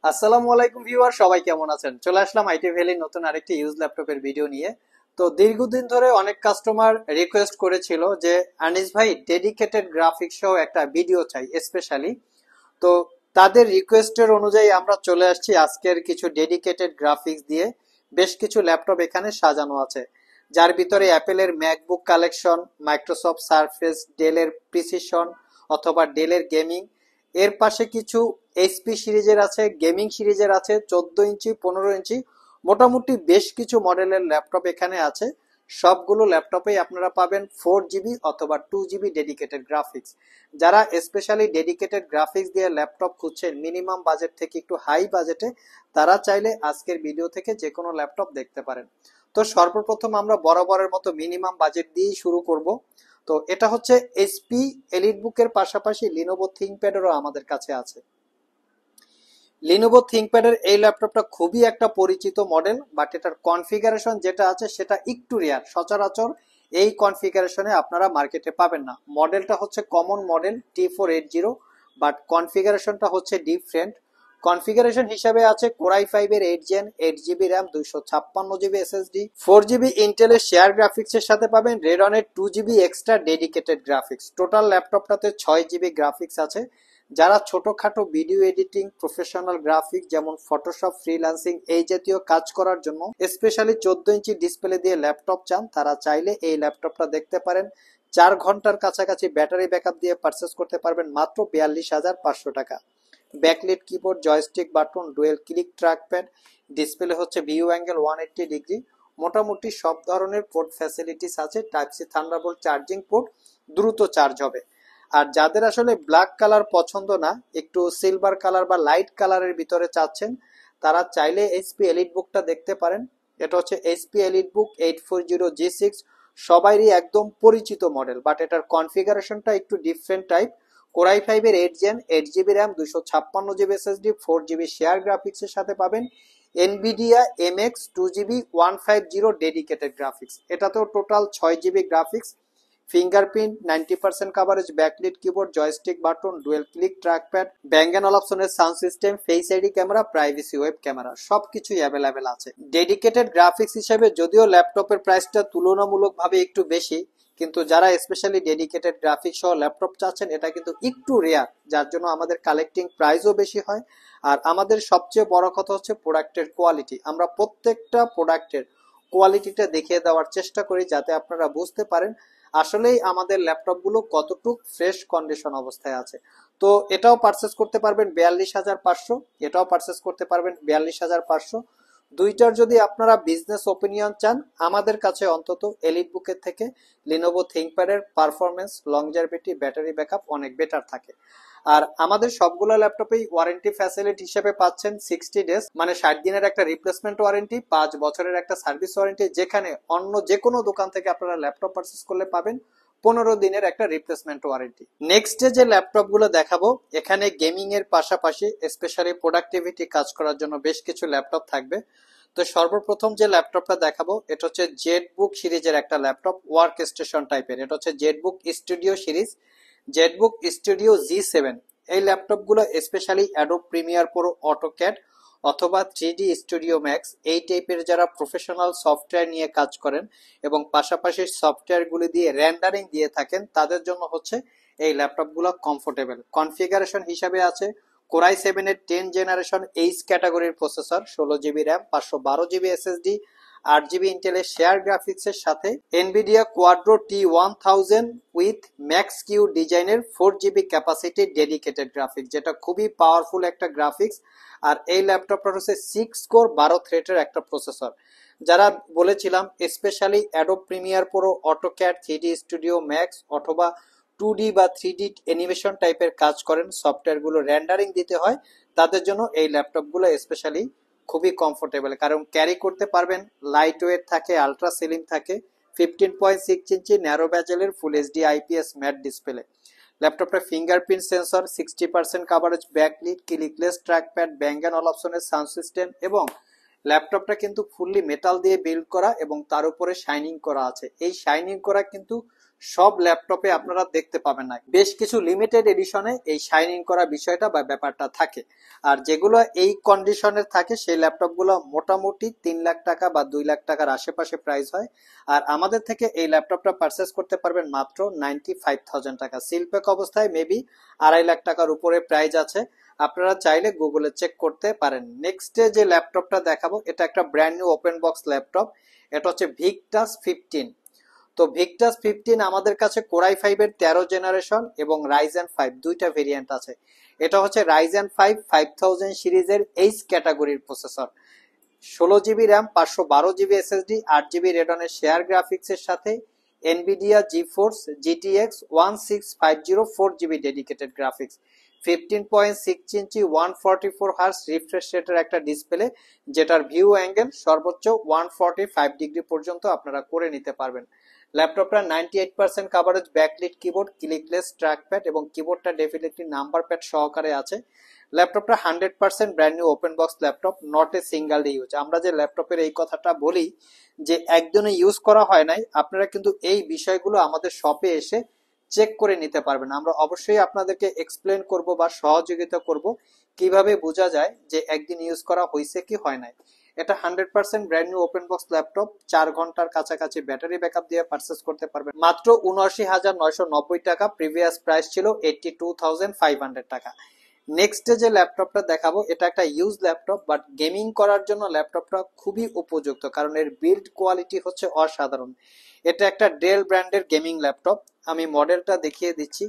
আসসালামু আলাইকুম ভিউয়ার, সবাই কেমন আছেন? চলে আসলাম আইটি ভ্যালির নতুন আরেকটি ইউজ ল্যাপটপের ভিডিও নিয়ে। তো দীর্ঘদিন ধরে অনেক কাস্টমার রিকোয়েস্ট করেছিল যে আনিস ভাই ডেডিকেটেড গ্রাফিক্স সহ একটা ভিডিও চাই স্পেশালি। তো তাদের রিকোয়েস্টের অনুযায়ী আমরা চলে আসছি আজকের কিছু ডেডিকেটেড গ্রাফিক্স দিয়ে। বেশ কিছু ল্যাপটপ এখানে সাজানো আছে, যার ভিতরে অ্যাপেলের ম্যাকবুক কালেকশন, মাইক্রোসফট সারফেস, ডেলের প্রিসিশন অথবা ডেলের গেমিং। এর পাশে কিছু এইচপি সিরিজের আছে, গেমিং সিরিজের আছে, 14 ইঞ্চি, 15 ইঞ্চি, মোটামুটি বেশ কিছু মডেলের ল্যাপটপ এখানে আছে। সবগুলো ল্যাপটপেই আপনারা পাবেন 4 জিবি অথবা 2 জিবি ডেডিকেটেড গ্রাফিক্স। যারা স্পেশালি ডেডিকেটেড গ্রাফিক্স দিয়ে ল্যাপটপ খুঁজছেন মিনিমাম বাজেট থেকে একটু হাই বাজেটে, তারা চাইলে আজকের ভিডিও থেকে যে কোনো ল্যাপটপ দেখতে পারেন। তো সর্বপ্রথম আমরা বরাবরের মতো মিনিমাম বাজেট দিয়েই শুরু করব। তো এটা হচ্ছে এইচপি এলিট বুকের পাশাপাশি লিনোভো থিংকপ্যাডেরও আমাদের কাছে আছে। লিনোভো থিংকপ্যাডের এই ল্যাপটপটা খুবই একটা পরিচিত মডেল, বাট এটার কনফিগারেশন যেটা আছে সেটা একটু রেয়ার। সচরাচর এই কনফিগারেশনে আপনারা মার্কেটে পাবেন না। মডেলটা হচ্ছে কমন মডেল T480, বাট কনফিগারেশনটা হচ্ছে ডিফারেন্ট। কনফিগারেশন হিসাবে আছে কোরাই 5 এর 8 gen, 8 GB RAM, 256 GB SSD, 4 GB ইন্টেলের শেয়ার গ্রাফিক্স এর সাথে পাবেন রেডনের 2 GB extra dedicated graphics. Total ল্যাপটপটাতে 6 জিবি গ্রাফিক্স আছে। যারা ছোটখাটো ভিডিও এডিটিং, প্রফেশনাল গ্রাফিক্স যেমন ফটোশপ, ফ্রিল্যান্সিং এই জাতীয় কাজ করার জন্য স্পেশালি 14 ইঞ্চি ডিসপ্লে দিয়ে ল্যাপটপ চান, তারা চাইলে এই ল্যাপটপটা দেখতে পারেন। 4 ঘন্টার কাছাকাছি ব্যাটারি ব্যাকআপ দিয়ে পারচেস করতে পারবেন মাত্র 42,500 টাকা। Backlit keyboard, joystick button, dual click trackpad, display হচ্ছে ভিউ অ্যাঙ্গেল 180 ডিগ্রি। মোটামুটি সব ধরনের পোর্ট ফ্যাসিলিটিস আছে। Type C thunderbolt charging port, দ্রুত চার্জ হবে। আর যাদের আসলে ব্ল্যাক কালার পছন্দ না, একটু সিলভার কালার বা লাইট কালারের ভিতরে চাচ্ছেন, তারা চাইলে এইচপি এলিট বুকটা দেখতে পারেন। এটা হচ্ছে এইচপি এলিট বুক 840G6, সবারই একদম পরিচিত মডেল, বাট এটার কনফিগারেশনটা একটু ডিফারেন্ট টাইপ। কোরাই 5 এর 8 gen, 8 GB RAM, 256 GB SSD, 4 GB share graphics এর সাথে পাবেন Nvidia MX 2 GB 150 dedicated graphics. এটাতেও total 6 GB graphics. Fingerprint 90% coverage, backlit keyboard, joystick button, dual click trackpad, Bang and অপশনের sound system, face ID camera, privacy web camera সবকিছুই available আছে। Dedicated graphics হিসেবে যদিও ল্যাপটপের প্রাইসটা তুলনামূলকভাবে একটু বেশি, কিন্তু যারা স্পেশালি ডেডিকেটেড গ্রাফিক্স সহ ল্যাপটপ চাচ্ছেন এটা কিন্তু একটু রেয়ার, যার জন্য আমাদের কালেক্টিং প্রাইসও বেশি হয়। আর আমাদের সবচেয়ে বড় কথা হচ্ছে প্রোডাক্টের কোয়ালিটি। আমরা প্রত্যেকটা প্রোডাক্টের কোয়ালিটিটা দেখিয়ে দেওয়ার চেষ্টা করি, যাতে আপনারা বুঝতে পারেন আসলেই আমাদের ল্যাপটপ গুলো কতটুক ফ্রেশ কন্ডিশন অবস্থায় আছে। তো এটাও পারচেস করতে পারবেন 42,500, এটাও পারচেস করতে পারবেন 42,500। দুইটার যদি আপনারা বিজনেস ওপিনিয়ন চান, আমাদের কাছে অন্তত এলিট বুকের থেকে লিনোভো থিংকপ্যাডের পারফরমেন্স, লংজারভিটি, ব্যাটারি ব্যাকআপ অনেক বেটার থাকে। আর আমাদের সবগুলো ল্যাপটপেই ওয়ারেন্টি ফ্যাসিলিটি হিসেবে পাচ্ছেন 60 ডেজ, মানে 60 দিনের একটা রিপ্লেসমেন্ট ওয়ারেন্টি, 5 বছরের একটা সার্ভিস ওয়ারেন্টি, যেখানে অন্য যে কোনো দোকান থেকে আপনারা ল্যাপটপ পারচেস করলে পাবেন 15 দিনের একটা রিপ্লেসমেন্ট ওয়ারেন্টি। নেক্সট যে ল্যাপটপ গুলো দেখাবো, এখানে গেমিং এর পাশাপাশি স্পেশালি প্রোডাক্টিভিটি কাজ করার জন্য বেশ কিছু ল্যাপটপ থাকবে। তো সর্বপ্রথম যে ল্যাপটপটা দেখাবো এটা হচ্ছে জেটবুক সিরিজের একটা ল্যাপটপ, ওয়ার্ক স্টেশন টাইপের। এটা হচ্ছে Jetbook studio series, Jetbook studio G7। এই ল্যাপটপগুলো specially Adobe Premiere Pro, AutoCAD অথবা 3D স্টুডিও ম্যাক্স এই টাইপের যারা প্রফেশনাল সফটওয়্যার নিয়ে কাজ করেন এবং পাশাপাশি সফটওয়্যারগুলি দিয়ে রেন্ডারিং দিয়ে থাকেন, তাদের জন্য হচ্ছে এই ল্যাপটপগুলো কমফোর্টেবল। কনফিগারেশন হিসাবে আছে কোরাই 7 এর 10 জেনারেশন এইচ ক্যাটাগরির processor, 16 GB RAM, 512 GB SSD, 8 GB ইন্টেলের শেয়ার গ্রাফিক্স এর সাথে Nvidia Quadro T1000 with Max Q ডিজাইনের 4 জিবি ক্যাপাসিটি ডেডিকেটেড গ্রাফিক্স, যেটা খুবই পাওয়ারফুল একটা গ্রাফিক্স। আর এই ল্যাপটপটা হচ্ছে 6 কোর 12 থ্রেডের একটা প্রসেসর। যারা বলেছিলাম specially Adobe Premiere Pro, AutoCAD, 3D studio max অথবা 2D বা 3D অ্যানিমেশন টাইপের কাজ করেন, সফটওয়্যারগুলো রেন্ডারিং দিতে হয়, তাদের জন্য এই ল্যাপটপগুলো স্পেশালি খুবই কমফোর্টেবল, কারণ ক্যারি করতে পারবেন, লাইট ওয়েট থাকে, আলট্রা স্লিম থাকে, 15.6 ইঞ্চি ন্যারো ব্যাজেলের full HD IPS matte display. ল্যাপটপটা fingerprint sensor, 60% coverage, backlit, clickless trackpad, Bang and অপশনের সাউন্ড সিস্টেম, এবং ল্যাপটপটা কিন্তু ফুললি মেটাল দিয়ে বিল্ড করা এবং তার উপরে শাইনিং করা আছে। এই শাইনিং করা কিন্তু সব ল্যাপটপে আপনারা দেখতে পাবেন না, বেশ কিছু লিমিটেড এডিশনে এই শাইনিং করা বিষয়টা বা ব্যাপারটা থাকে। আর যেগুলো এই কন্ডিশনের থাকে সেই ল্যাপটপগুলো মোটামুটি 3 লাখ টাকা বা 2 লাখ টাকার আশেপাশে প্রাইস হয়। আর আমাদের থেকে এই ল্যাপটপটা পারচেস করতে পারবেন মাত্র 95,000 টাকা। সিলপ্যাক অবস্থায় মেবি 2.5 লাখ টাকার উপরে প্রাইস আছে, আপনারা চাইলে গুগলে চেক করতে পারেন। নেক্সটে যে ল্যাপটপটা দেখাবো এটা একটা brand new open box laptop, এটা হচ্ছে ভিক্টাস 15। তো ভিক্টাস 15 আমাদের কাছে কোরাই 5 এর 13 জেনারেশন এবং রাইজেন 5 দুইটা ভেরিয়েন্ট আছে। এটা হচ্ছে রাইজেন 5 5000 সিরিজের এইচ ক্যাটাগরির processor, 16 GB RAM, 512 GB SSD, 8 GB রেডনের শেয়ার গ্রাফিক্স এর সাথে Nvidia GeForce GTX 1650 4 GB dedicated graphics, 15.6 inch 144 hertz refresh রেটের একটা ডিসপ্লে, যেটার ভিউ অ্যাঙ্গেল সর্বোচ্চ 145 ডিগ্রি পর্যন্ত আপনারা করে নিতে পারবেন। ল্যাপটপটা 98% coverage backlit keyboard, clickless trackpad এবং কিবোর্ডটা ডেফিনেটলি নাম্বার প্যাড সহকারে আছে। ল্যাপটপটা 100% brand new open box laptop, not a single use. আমরা যে ল্যাপটপের এই কথাটা বলি যে একদিনে ইউজ করা হয় নাই, আপনারা কিন্তু এই বিষয়গুলো আমাদের শপে এসে চেক করে নিতে পারবেন। আমরা অবশ্যই আপনাদেরকে এক্সপ্লেন করব বা সহযোগিতা করব কিভাবে বোঝা যায় যে একদিন ইউজ করা হয়েছে কি হয় নাই। এটা 100% brand new open box laptop, 4 ঘন্টার কাছাকাছি ব্যাটারি ব্যাকআপ দিয়ে পারচেস করতে পারবেন মাত্র 79,990 টাকা। প্রিভিয়াস প্রাইস ছিল 82,500 টাকা। নেক্সট যে ল্যাপটপটা দেখাবো এটা একটা ইউজ ল্যাপটপ, বাট গেমিং করার জন্য ল্যাপটপটা খুবই উপযুক্ত, কারণ এর বিল্ড কোয়ালিটি হচ্ছে অসাধারণ। এটা একটা ডেল ব্র্যান্ডের গেমিং ল্যাপটপ, আমি মডেলটা দেখিয়ে দিচ্ছি।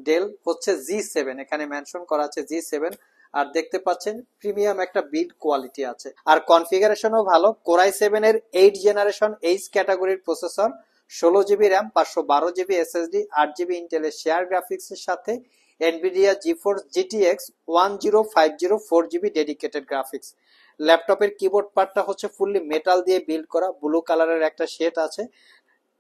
ডেল হচ্ছে G7, এখানে মেনশন করা আছে G7। আর দেখতে পাচ্ছেন প্রিমিয়াম একটা বিল্ড কোয়ালিটি আছে, আর কনফিগারেশনও ভালো। কোরাই 7 এর 8 জেনারেশন এইচ ক্যাটাগরির processor, 16 GB RAM, 512 GB SSD, 8 GB ইন্টেলের শেয়ার গ্রাফিক্স এর সাথে Nvidia GeForce GTX 1050 4 GB dedicated graphics. ল্যাপটপের কিবোর্ড পার্টটা হচ্ছে ফুললি মেটাল দিয়ে বিল্ড করা, ব্লু কালারের একটা শেড আছে।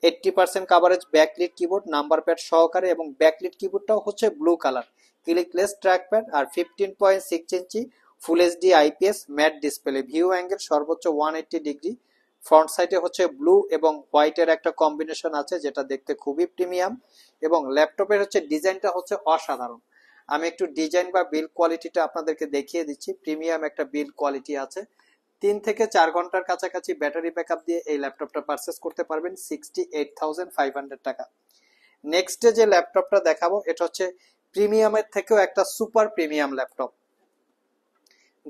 80% coverage backlit keyboard number pad সহকারে, এবং ব্যাকলিট কিবোর্ডটাও হচ্ছে ব্লু কালার, ক্লিকলেস ট্র্যাকপ্যাড, আর 15.6 inch full HD IPS matte display, view angle সর্বোচ্চ 180 ডিগ্রি। ফ্রন্ট সাইডে হচ্ছে ব্লু এবং হোয়াইটের একটা কম্বিনেশন আছে, যেটা দেখতে খুবই প্রিমিয়াম। এবং ল্যাপটপের হচ্ছে ডিজাইনটা হচ্ছে অসাধারণ। আমি একটু ডিজাইন বা বিল্ড কোয়ালিটিটা আপনাদেরকে দেখিয়ে দিচ্ছি। প্রিমিয়াম একটা বিল্ড কোয়ালিটি আছে। 3 থেকে 4 ঘন্টার কাছাকাছি ব্যাটারি ব্যাকআপ দিয়ে এই ল্যাপটপটা পারচেস করতে পারবেন 68,500 টাকা। নেক্সটে যে ল্যাপটপটা দেখাবো এটা হচ্ছে প্রিমিয়ামের থেকেও একটা সুপার প্রিমিয়াম ল্যাপটপ।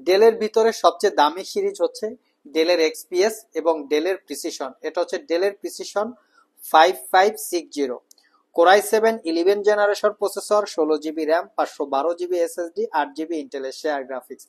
ডেলের ভিতরে সবচেয়ে দামি সিরিজ হচ্ছে ডেলের এক্সপিএস এবং ডেলের প্রিসিশন। এটা হচ্ছে ডেলের Precision 5560, Core i 7 11 generation processor, 16 GB RAM, 512 GB SSD, 8 GB ইন্টেলের শেয়ার গ্রাফিক্স।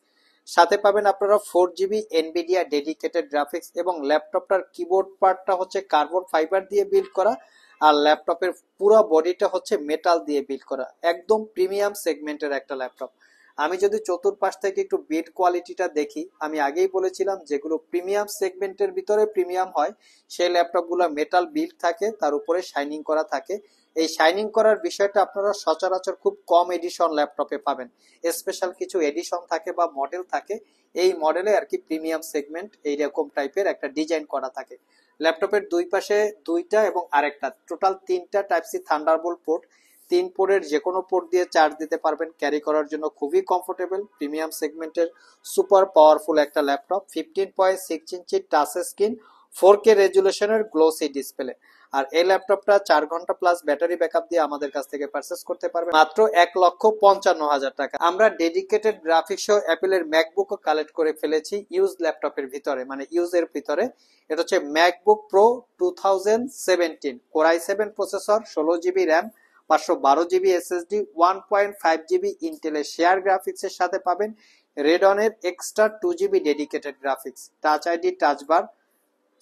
সাথে পাবেন আপনারা 4 জিবি এনভিডিয়া ডেডিকেটেড গ্রাফিক্স, এবং ল্যাপটপটার কিবোর্ড পার্টটা হচ্ছে কার্বন ফাইবার দিয়ে বিল্ড করা, আর ল্যাপটপের পুরো বডিটা হচ্ছে মেটাল দিয়ে বিল্ড করা। একদম প্রিমিয়াম সেগমেন্টের একটা ল্যাপটপ। আমি যদি চতুর্পাশ থেকে একটু বিল্ড কোয়ালিটিটা দেখি, আমি আগেই বলেছিলাম যেগুলো প্রিমিয়াম সেগমেন্টের ভিতরে প্রিমিয়াম হয় সেই ল্যাপটপগুলো মেটাল বিল্ড থাকে, তার উপরে শাইনিং করা থাকে। এই শাইনিং করার বিষয়টা আপনারা সচরাচর খুব কম এডিশন ল্যাপটপে পাবেন। স্পেশাল কিছু এডিশন থাকে বা মডেল থাকে, এই মডেলে আর কি প্রিমিয়াম সেগমেন্ট এইরকম টাইপের একটা ডিজাইন করা থাকে। ল্যাপটপের দুই পাশে দুইটা এবং আরেকটা টোটাল 3টা টাইপ সি থান্ডারবোল্ট পোর্ট, 3 পোর্টের যে কোনো পোর্ট দিয়ে চার্জ দিতে পারবেন। ক্যারি করার জন্য খুবই কমফোর্টেবল, প্রিমিয়াম সেগমেন্টের সুপার পাওয়ারফুল একটা laptop. 15.6 inch touch screen, 4K রেজুলেশনের গ্লোসি ডিসপ্লে। আর এই ল্যাপটপটা 4 ঘন্টা প্লাস ব্যাটারি ব্যাকআপ দিয়ে আমাদের কাছ থেকে পারচেস করতে পারবেন মাত্র 1,55,000 টাকা। আমরা ডেডিকেটেড গ্রাফিক্স সহ অ্যাপেলের ম্যাকবুকও কালেক্ট করে ফেলেছি ইউজ ল্যাপটপের ভিতরে, মানে ইউজের ভিতরে। এটা হচ্ছে MacBook Pro 2017, core i 7 processor, 16 GB RAM, 512 GB SSD, 1.5 GB ইন্টেলের শেয়ার গ্রাফিক্স এর সাথে পাবেন রেডনের extra 2 GB dedicated graphics, touch ID touch bar,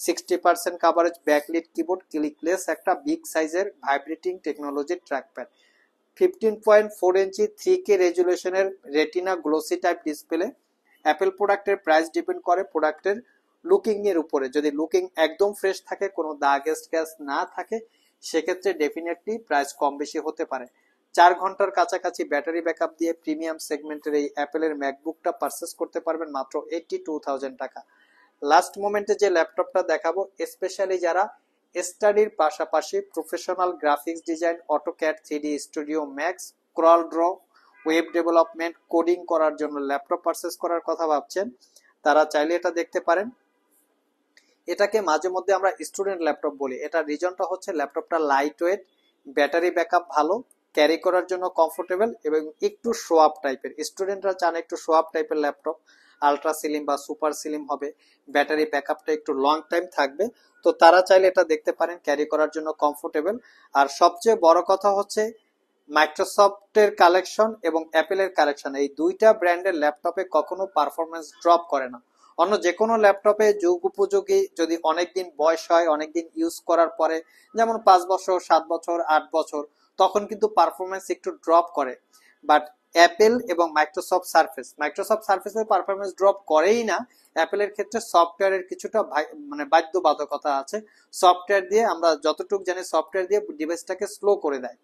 60% coverage backlit keyboard, clickless একটা বিগ সাইজের ভাইব্রেটিং টেকনোলজির ট্র্যাকপ্যাড, 15.4 ইঞ্চি 3K রেজুলেশনের retina glossy type display. Apple প্রোডাক্টের প্রাইস ডিপেন্ড করে প্রোডাক্টের লুকিং এর উপরে। যদি লুকিং একদম ফ্রেশ থাকে, কোনো দাগ স্ক্র্যাচ না থাকে, সেক্ষেত্রে ডেফিনেটলি প্রাইস কম বেশি হতে পারে। 4 ঘন্টার কাছাকাছি ব্যাটারি ব্যাকআপ দিয়ে প্রিমিয়াম সেগমেন্টের এই অ্যাপেলের ম্যাকবুকটা পারচেস করতে পারবেন মাত্র 82,000 টাকা। লাস্ট মোমেন্টে যে ল্যাপটপটা দেখাবো, স্পেশালি যারা স্টাডির পাশাপাশি professional graphics design, AutoCAD, 3D studio max, crawl draw, web development, coding করার জন্য ল্যাপটপ পারচেস করার কথা ভাবছেন, তারা চাইলে এটা দেখতে পারেন। এটাকে মাঝে মধ্যে আমরা স্টুডেন্ট ল্যাপটপ বলি। এটার রিজনটা হচ্ছে ল্যাপটপটা লাইট ওয়েট, ব্যাটারি ব্যাকআপ ভালো, ক্যারি করার জন্য কমফোর্টেবল এবং একটু শো আপ টাইপের। স্টুডেন্টরা চান একটু শো আপ টাইপের ল্যাপটপ, আলট্রা স্লিম বা সুপার স্লিম হবে, ব্যাটারি ব্যাকআপটা একটু লং টাইম থাকবে, তো তারা চাইলে এটা দেখতে পারেন, ক্যারি করার জন্য কমফোর্টেবল। আর সবচেয়ে বড় কথা হচ্ছে মাইক্রোসফটের কালেকশন এবং অ্যাপেলের কালেকশন, এই দুইটা ব্র্যান্ডের ল্যাপটপে কখনো পারফরমেন্স ড্রপ করে না। অন্য যে কোনো ল্যাপটপে যুগ উপযোগী যদি অনেকদিন বয়স হয়, অনেকদিন ইউজ করার পরে, যেমন 5 বছর, 7 বছর, 8 বছর, তখন কিন্তু পারফরমেন্স একটু ড্রপ করে। বাট অ্যাপেল এবং মাইক্রোসফট সার্ফেসের পারফরমেন্স ড্রপ করেই না। অ্যাপেলের ক্ষেত্রে সফটওয়্যারের কিছুটা মানে বাধ্যবাধকতা আছে। সফটওয়্যার দিয়ে আমরা যতটুকু জানি, সফটওয়্যার দিয়ে ডিভাইসটাকে স্লো করে দেয়।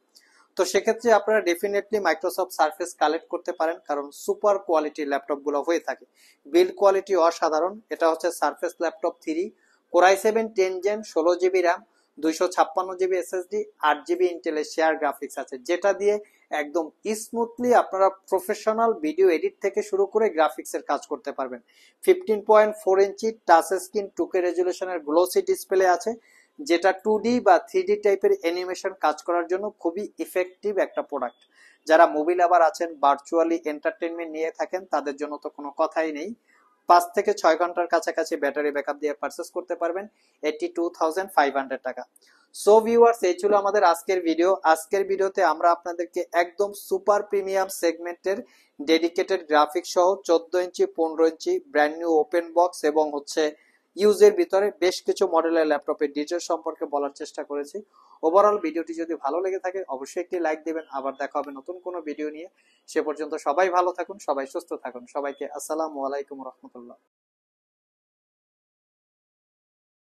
তো সেক্ষেত্রে আপনারা ডেফিনেটলি মাইক্রোসফট সার্ফেস কালেক্ট করতে পারেন, কারণ সুপার কোয়ালিটির ল্যাপটপ গুলো হয়ে থাকে, বিল্ড কোয়ালিটি অসাধারণ। এটা হচ্ছে Surface laptop 3, Core i 7 10 gen, 16 GB RAM, 256 GB SSD, 8 GB ইন্টেলের শেয়ার গ্রাফিক্স আছে, যেটা দিয়ে একদম স্মুথলি আপনারা প্রফেশনাল ভিডিও এডিট থেকে শুরু করে গ্রাফিক্স এর কাজ করতে পারবেন। 15.4 ইঞ্চি টাচ স্ক্রিন 2K রেজুলেশনের গ্লোসি ডিসপ্লে আছে, যেটা 2D বা 3D টাইপের অ্যানিমেশন কাজ করার জন্য খুবই ইফেক্টিভ একটা প্রোডাক্ট। যারা মুভি লাভার আছেন, ভার্চুয়ালি এন্টারটেনমেন্ট নিয়ে থাকেন, তাদের জন্য তো কোনো কথাই নেই। 5 থেকে 6 ঘন্টার কাছাকাছি ব্যাটারি ব্যাকআপ দিয়ে পারচেস করতে পারবেন 82,500 টাকা। সো ভিউয়ার্স, এই ছিল আমাদের আজকের ভিডিও। আজকের ভিডিওতে আমরা আপনাদেরকে একদম সুপার প্রিমিয়াম সেগমেন্টের ডেডিকেটেড গ্রাফিক্স সহ 14 ইঞ্চি, 15 ইঞ্চি ব্র্যান্ড নিউ ওপেন বক্স এবং হচ্ছে ইউজের ভিতরে বেশ কিছু মডেলের ল্যাপটপের ডিটেলস সম্পর্কে বলার চেষ্টা করেছি। ওভারঅল ভিডিওটি যদি ভালো লেগে থাকে অবশ্যই একটি লাইক দিবেন। আবার দেখা হবে নতুন কোনো ভিডিও নিয়ে। সে পর্যন্ত সবাই ভালো থাকুন, সবাই সুস্থ থাকুন। সবাইকে আসসালামু আলাইকুম রহমতুল্লাহ।